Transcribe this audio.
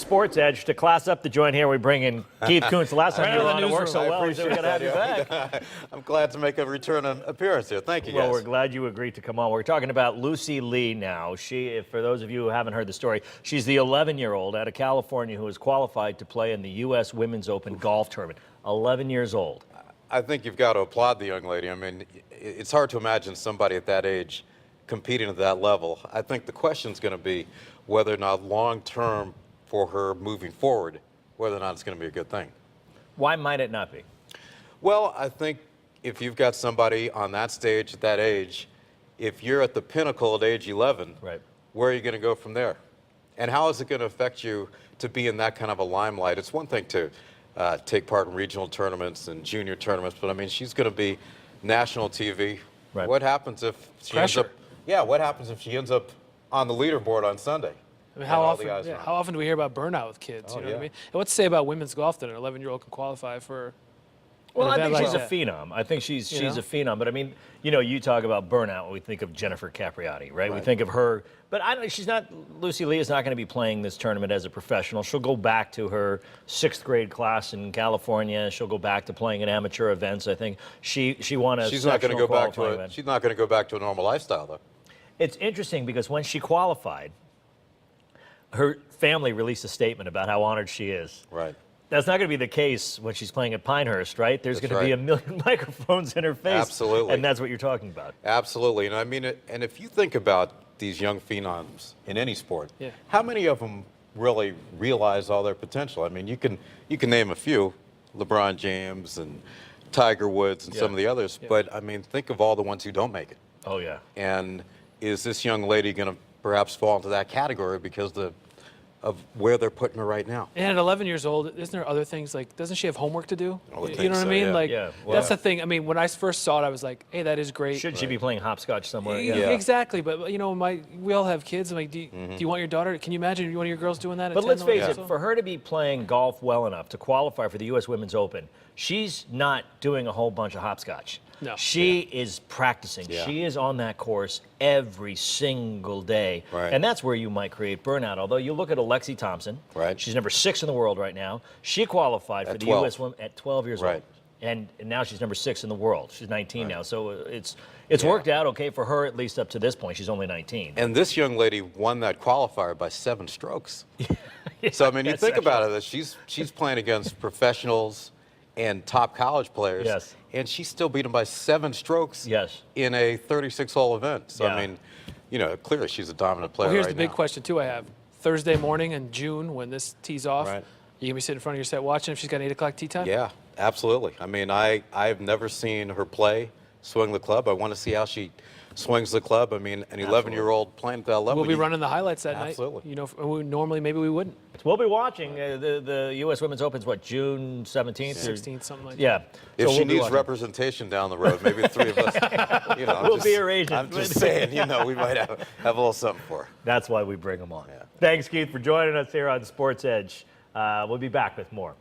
Sports Edge. To class up the joint here, we bring in Keith Kountz. The last time you were on, it worked so well, so we got to have you back. I'm glad to make a return appearance here. Thank you, guys. Well, we're glad you agreed to come on. We're talking about Lucy Lee now. She, for those of you who haven't heard the story, she's the 11-year-old out of California who is qualified to play in the U.S. Women's Open golf tournament. 11 years old. I think you've got to applaud the young lady. I mean, it's hard to imagine somebody at that age competing at that level. I think the question's going to be whether or not long-term for her moving forward, whether or not it's going to be a good thing. Why might it not be? Well, I think if you've got somebody on that stage at that age, if you're at the pinnacle at age 11, right, where are you going to go from there? And how is it going to affect you to be in that kind of a limelight? It's one thing to take part in regional tournaments and junior tournaments, but I mean, she's going to be national TV. Right. What happens if she ends up? Yeah, what happens if she ends up on the leaderboard on Sunday? I mean, how often do we hear about burnout with kids? You know what I mean? And what to say about women's golf that an 11-year-old can qualify for? Well, I think she's a phenom. I think she's a phenom. But I mean, you know, you talk about burnout, we think of Jennifer Capriati, right? We think of her. But she's not. Lucy Lee is not going to be playing this tournament as a professional. She'll go back to her 6th grade class in California. She'll go back to playing in amateur events. I think she won a. She's not going to go back to event. She's not going to go back to a normal lifestyle, though. It's interesting because when she qualified, her family released a statement about how honored she is. Right. That's not going to be the case when she's playing at Pinehurst, right? There's going to be a million microphones in her face. Absolutely. And that's what you're talking about. Absolutely. And I mean, and if you think about these young phenoms in any sport, how many of them really realize all their potential? I mean, you can name a few, LeBron James and Tiger Woods and some of the others, but I mean, think of all the ones who don't make it. Oh, yeah. And is this young lady going to perhaps fall into that category because of where they're putting her right now? And at 11 years old, isn't there other things, like, doesn't she have homework to do? You know what I mean? Yeah. Like, well, that's the thing. I mean, when I first saw it, I was like, hey, that is great. Should she be playing hopscotch somewhere? Yeah. Exactly. But, you know, we all have kids. I'm like, do you want your daughter? Can you imagine one of your girls doing that at 10? But let's face it, for her to be playing golf well enough to qualify for the U.S. Women's Open, she's not doing a whole bunch of hopscotch. No. She is practicing. Yeah. She is on that course every single day. Right. And that's where you might create burnout. Although you look at Alexi Thompson. Right. She's number 6 in the world right now. She qualified for the U.S. Women at 12 years old. And now she's number 6 in the world. She's 19 now. So it's worked out okay for her, at least up to this point. She's only 19. And this young lady won that qualifier by 7 strokes. So, I mean, you think about it, that she's playing against professionals and top college players, and she still beat them by 7 strokes in a 36-hole event. So, I mean, you know, clearly she's a dominant player. Well, here's the big question, too, I have. Thursday morning in June, when this tees off, you going to be sitting in front of your set watching if she's got an 8 o'clock tee time? Yeah, absolutely. I mean, I've never seen her swing the club. I want to see how she swings the club. I mean, an 11-year-old playing at that level. We'll be running the highlights that night. Absolutely. You know, normally maybe we wouldn't. We'll be watching. The U.S. Women's Open's what, June 17th? 16th, something like that. Yeah. If she needs representation down the road, maybe the 3 of us, you know, we'll be her agent. I'm just saying, you know, we might have a little something for her. That's why we bring them on. Thanks, Keith, for joining us here on Sports Edge. We'll be back with more.